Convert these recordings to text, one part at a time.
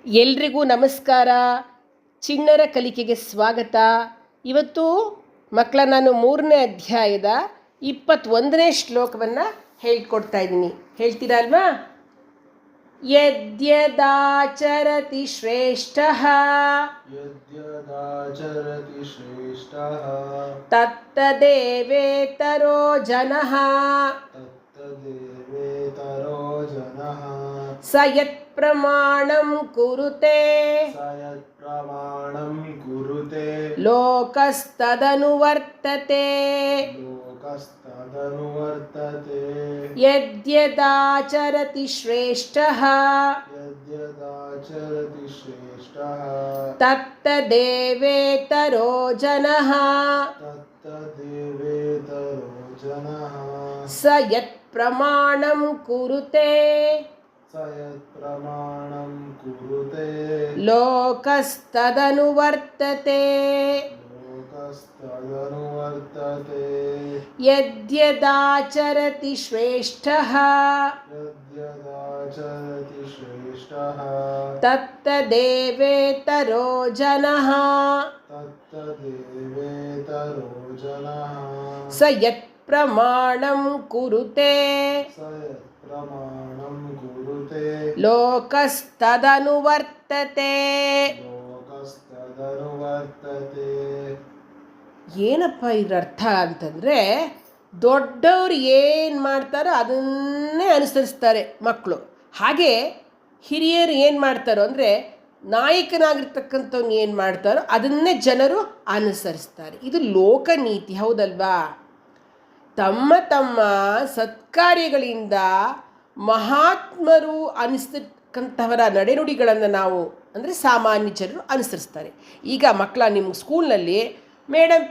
ಎಲ್ರಿಗೂ ನಮಸ್ಕಾರ. ಚಿಣ್ಣರ ಕಲಿಕೆಗೆ ಸ್ವಾಗತ. ಇವತ್ತು ಮಕ್ಕಳ ನಾನು 3ನೇ ಅಧ್ಯಾಯದ 21ನೇ ಶ್ಲೋಕವನ್ನು ಹೇಳ್ಕೊಡ್ತಾ ಇದ್ದೀನಿ. ಹೇಳ್ತೀರಾ ಅಲ್ವಾ? ಯದ್ಯದಾಚರತಿ ಶ್ರೇಷ್ಠಃ ತತ್ತದೇವೇತರೋ ಜನಃ ಸ ಯತ್ ಪ್ರಮಾಣಂ ಕುರುತೆ ಲೋಕಸ್ತದನುವರ್ತತೆ. ಯದ್ಯದಾಚರತಿ ಶ್ರೇಷ್ಠಃ ತತ್ತದೇವೇತರೋ ಜನಃ ಸ ಯತ್ ಪ್ರಮಾಣಂ ಕುರುತೆ ಲೋಕಸ್ತದನುವರ್ತತೆ. ಯದ್ಯದಾಚರತಿ ಶ್ರೇಷ್ಠಃ ತತ್ತದೇವೇತರೋ ಜನಃ ಸ ಯತ್ ಪ್ರಮಾಣಂ ಕುರುತೆ ಲೋಕಸ್ತದನುವರ್ತತೆ. ಏನಪ್ಪ ಇದ್ರ ಅರ್ಥ ಅಂತಂದರೆ, ದೊಡ್ಡವರು ಏನು ಮಾಡ್ತಾರೋ ಅದನ್ನೇ ಅನುಸರಿಸ್ತಾರೆ ಮಕ್ಕಳು. ಹಾಗೆ ಹಿರಿಯರು ಏನು ಮಾಡ್ತಾರೋ ಅಂದರೆ, ನಾಯಕನಾಗಿರ್ತಕ್ಕಂಥವ್ನು ಏನು ಮಾಡ್ತಾರೋ ಅದನ್ನೇ ಜನರು ಅನುಸರಿಸ್ತಾರೆ. ಇದು ಲೋಕನೀತಿ, ಹೌದಲ್ವಾ? ತಮ್ಮ ತಮ್ಮ ಸತ್ಕಾರ್ಯಗಳಿಂದ ಮಹಾತ್ಮರು ಅನಿಸ್ತಕ್ಕಂಥವರ ನಡೆನುಡಿಗಳನ್ನು ನಾವು ಅಂದರೆ ಸಾಮಾನ್ಯ ಜನರು ಅನುಸರಿಸ್ತಾರೆ. ಈಗ ಮಕ್ಕಳ ನಿಮ್ಮ ಸ್ಕೂಲ್ನಲ್ಲಿ ಮೇಡಮ್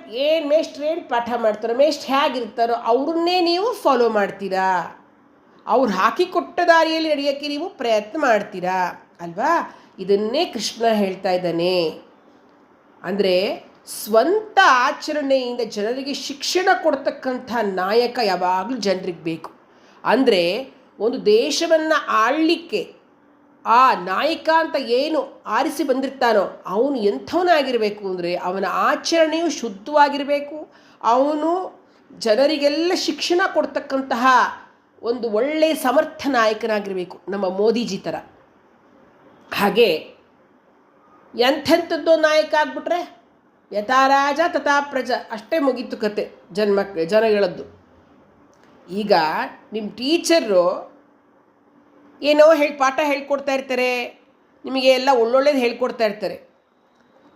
ಮೇಷ್ಟ್ರು ಏನು ಪಾಠ ಮಾಡ್ತಾರೋ, ಮೇಷ್ಟ್ರು ಹೇಗಿರ್ತಾರೋ ಅವ್ರನ್ನೇ ನೀವು ಫಾಲೋ ಮಾಡ್ತೀರಾ. ಅವ್ರು ಹಾಕಿಕೊಟ್ಟ ದಾರಿಯಲ್ಲಿ ನಡೆಯೋಕ್ಕೆ ನೀವು ಪ್ರಯತ್ನ ಮಾಡ್ತೀರಾ ಅಲ್ವಾ? ಇದನ್ನೇ ಕೃಷ್ಣ ಹೇಳ್ತಾ ಇದ್ದಾನೆ. ಅಂದರೆ ಸ್ವಂತ ಆಚರಣೆಯಿಂದ ಜನರಿಗೆ ಶಿಕ್ಷಣ ಕೊಡ್ತಕ್ಕಂಥ ನಾಯಕ ಯಾವಾಗಲೂ ಜನರಿಗೆ ಬೇಕು. ಅಂದರೆ ಒಂದು ದೇಶವನ್ನು ಆಳಲಿಕ್ಕೆ ಆ ನಾಯಕ ಅಂತ ಏನು ಆರಿಸಿ ಬಂದಿರ್ತಾನೋ ಅವನು ಎಂಥವನಾಗಿರಬೇಕು ಅಂದರೆ, ಅವನ ಆಚರಣೆಯು ಶುದ್ಧವಾಗಿರಬೇಕು. ಅವನು ಜನರಿಗೆಲ್ಲ ಶಿಕ್ಷಣ ಕೊಡ್ತಕ್ಕಂತಹ ಒಂದು ಒಳ್ಳೆಯ ಸಮರ್ಥ ನಾಯಕನಾಗಿರಬೇಕು, ನಮ್ಮ ಮೋದಿಜಿ ಥರ. ಹಾಗೆ ಎಂಥೆಂಥದ್ದೋ ನಾಯಕ ಆಗ್ಬಿಟ್ರೆ ಯಥಾ ರಾಜ ತಥಾ ಪ್ರಜಾ, ಅಷ್ಟೇ ಮುಗೀತು ಕತೆ ಜನಗಳದ್ದು. ಈಗ ನಿಮ್ಮ ಟೀಚರು ಏನೋ ಪಾಠ ಹೇಳ್ಕೊಡ್ತಾ ಇರ್ತಾರೆ, ನಿಮಗೆ ಎಲ್ಲ ಒಳ್ಳೊಳ್ಳೇದು ಹೇಳ್ಕೊಡ್ತಾ ಇರ್ತಾರೆ.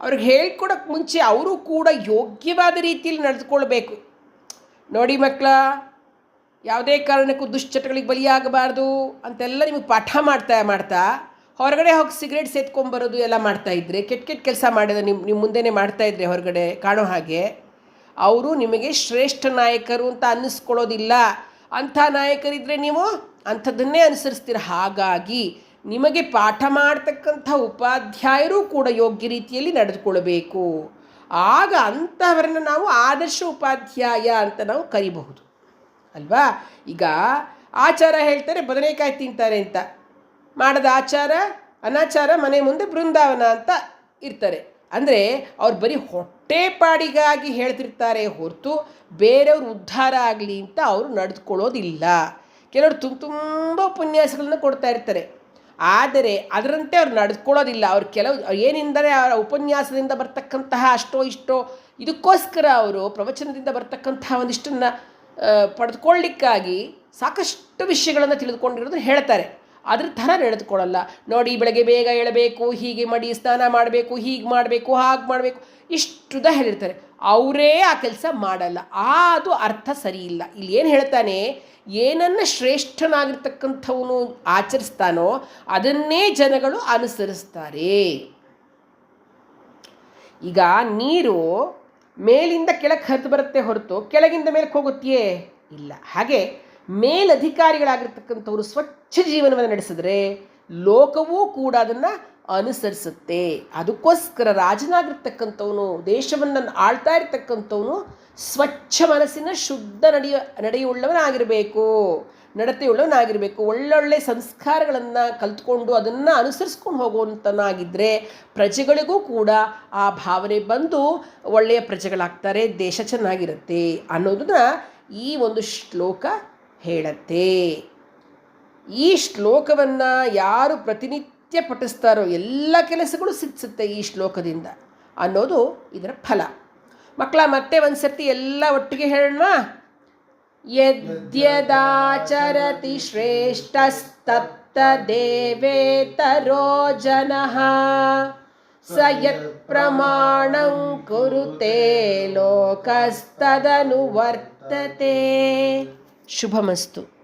ಅವ್ರಿಗೆ ಹೇಳ್ಕೊಡೋಕ್ಕೆ ಮುಂಚೆ ಅವರು ಕೂಡ ಯೋಗ್ಯವಾದ ರೀತಿಯಲ್ಲಿ ನಡೆದುಕೊಳ್ಬೇಕು. ನೋಡಿ ಮಕ್ಕಳ, ಯಾವುದೇ ಕಾರಣಕ್ಕೂ ದುಶ್ಚಟಗಳಿಗೆ ಬಲಿಯಾಗಬಾರ್ದು ಅಂತೆಲ್ಲ ನಿಮಗೆ ಪಾಠ ಮಾಡ್ತಾ ಹೊರಗಡೆ ಹೋಗಿ ಸಿಗರೇಟ್ ಸೇದ್ಕೊಂಬರೋದು ಎಲ್ಲ ಮಾಡ್ತಾಯಿದ್ರೆ, ಕೆಟ್ಟ ಕೆಲಸ ಮಾಡಿದ ನಿಮ್ಮ ಮುಂದೆನೇ ಮಾಡ್ತಾಯಿದ್ರೆ ಹೊರಗಡೆ ಕಾಣೋ ಹಾಗೆ, ಅವರು ನಿಮಗೆ ಶ್ರೇಷ್ಠ ನಾಯಕರು ಅಂತ ಅನ್ನಿಸ್ಕೊಳ್ಳೋದಿಲ್ಲ. ಅಂಥ ನಾಯಕರಿದ್ದರೆ ನೀವು ಅಂಥದ್ದನ್ನೇ ಅನುಸರಿಸ್ತೀರ. ಹಾಗಾಗಿ ನಿಮಗೆ ಪಾಠ ಮಾಡ್ತಕ್ಕಂಥ ಉಪಾಧ್ಯಾಯರು ಕೂಡ ಯೋಗ್ಯ ರೀತಿಯಲ್ಲಿ ನಡೆದುಕೊಳ್ಬೇಕು. ಆಗ ಅಂಥವರನ್ನು ನಾವು ಆದರ್ಶ ಉಪಾಧ್ಯಾಯ ಅಂತ ನಾವು ಕರಿಬಹುದು ಅಲ್ವಾ? ಈಗ ಆಚಾರ ಹೇಳ್ತಾರೆ ಬದನೆಕಾಯಿ ತಿಂತಾರೆ ಅಂತ, ಮಾಡದ ಆಚಾರ ಅನಾಚಾರ ಮನೆ ಮುಂದೆ ಬೃಂದಾವನ ಅಂತ ಇರ್ತಾರೆ. ಅಂದರೆ ಅವ್ರು ಬರೀ ಹೊಟ್ಟೆಪಾಡಿಗಾಗಿ ಹೇಳ್ತಿರ್ತಾರೆ ಹೊರತು ಬೇರೆಯವ್ರ ಉದ್ಧಾರ ಆಗಲಿ ಅಂತ ಅವರು ನಡೆದುಕೊಳ್ಳೋದಿಲ್ಲ. ಕೆಲವರು ತುಂಬ ಉಪನ್ಯಾಸಗಳನ್ನ ಕೊಡ್ತಾ ಇರ್ತಾರೆ, ಆದರೆ ಅದರಂತೆ ಅವ್ರು ನಡೆದುಕೊಳ್ಳೋದಿಲ್ಲ. ಅವ್ರು ಕೆಲವು ಏನೆಂದರೆ ಅವರ ಉಪನ್ಯಾಸದಿಂದ ಬರ್ತಕ್ಕಂತಹ ಅಷ್ಟೋ ಇಷ್ಟೋ ಇದಕ್ಕೋಸ್ಕರ ಅವರು ಪ್ರವಚನದಿಂದ ಬರ್ತಕ್ಕಂತಹ ಒಂದಿಷ್ಟನ್ನು ಪಡೆದುಕೊಳ್ಳಿಕ್ಕಾಗಿ ಸಾಕಷ್ಟು ವಿಷಯಗಳನ್ನು ತಿಳಿದುಕೊಂಡಿರೋದನ್ನು ಹೇಳ್ತಾರೆ. ಅದ್ರ ಥರ ನಡೆದುಕೊಳ್ಳಲ್ಲ. ನೋಡಿ, ಬೆಳಗ್ಗೆ ಬೇಗ ಏಳಬೇಕು, ಹೀಗೆ ಮಾಡಿ ಸ್ನಾನ ಮಾಡಬೇಕು, ಹೀಗೆ ಮಾಡಬೇಕು, ಹಾಗೆ ಮಾಡಬೇಕು, ಇಷ್ಟುದ ಹೇಳಿರ್ತಾರೆ. ಅವರೇ ಆ ಕೆಲಸ ಮಾಡಲ್ಲ. ಅದು ಅರ್ಥ ಸರಿ ಇಲ್ಲ. ಇಲ್ಲಿ ಏನು ಹೇಳ್ತಾನೆ, ಏನನ್ನು ಶ್ರೇಷ್ಠನಾಗಿರ್ತಕ್ಕಂಥವನು ಆಚರಿಸ್ತಾನೋ ಅದನ್ನೇ ಜನಗಳು ಅನುಸರಿಸ್ತಾರೆ. ಈಗ ನೀರು ಮೇಲಿಂದ ಕೆಳಗೆ ಹರಿದು ಬರುತ್ತೆ ಹೊರತು ಕೆಳಗಿಂದ ಮೇಲಕ್ಕೆ ಹೋಗುತ್ತೆಯೇ? ಇಲ್ಲ. ಹಾಗೆ ಮೇಲಧಿಕಾರಿಗಳಾಗಿರ್ತಕ್ಕಂಥವ್ರು ಸ್ವಚ್ಛ ಜೀವನವನ್ನು ನಡೆಸಿದ್ರೆ ಲೋಕವೂ ಕೂಡ ಅದನ್ನು ಅನುಸರಿಸುತ್ತೆ. ಅದಕ್ಕೋಸ್ಕರ ರಾಜನಾಗಿರ್ತಕ್ಕಂಥವನು, ದೇಶವನ್ನು ಆಳ್ತಾ ಇರ್ತಕ್ಕಂಥವನು ಸ್ವಚ್ಛ ಮನಸ್ಸಿನ ಶುದ್ಧ ನಡೆಯುಳ್ಳವನಾಗಿರಬೇಕು. ನಡತೆಯುಳ್ಳವನಾಗಿರಬೇಕು. ಒಳ್ಳೊಳ್ಳೆ ಸಂಸ್ಕಾರಗಳನ್ನು ಕಲ್ತ್ಕೊಂಡು ಅದನ್ನು ಅನುಸರಿಸ್ಕೊಂಡು ಹೋಗುವಂತನಾಗಿದ್ದರೆ ಪ್ರಜೆಗಳಿಗೂ ಕೂಡ ಆ ಭಾವನೆ ಬಂದು ಒಳ್ಳೆಯ ಪ್ರಜೆಗಳಾಗ್ತಾರೆ, ದೇಶ ಚೆನ್ನಾಗಿರುತ್ತೆ ಅನ್ನೋದನ್ನ ಈ ಒಂದು ಶ್ಲೋಕ ಹೇಳತ್ತೆ. ಈ ಶ್ಲೋಕವನ್ನು ಯಾರು ಪ್ರತಿನಿತ್ಯ ಪಠಿಸ್ತಾರೋ ಎಲ್ಲ ಕೆಲಸಗಳು ಸಿದ್ಧಿಸುತ್ತೆ ಈ ಶ್ಲೋಕದಿಂದ ಅನ್ನೋದು ಇದರ ಫಲ. ಮಕ್ಕಳ ಮತ್ತೆ ಒಂದು ಸರ್ತಿ ಎಲ್ಲ ಒಟ್ಟಿಗೆ ಹೇಳೋಣ. ಯದ್ಯದಾಚರತಿ ಶ್ರೇಷ್ಠಸ್ತತ್ತದೇವೇತರೋ ಜನಃ ಸ ಯತ್ ಪ್ರಮಾಣಂ ಕುರುತೆ ಲೋಕಸ್ತದನುವರ್ತತೆ. ಶುಭಮಸ್ತು.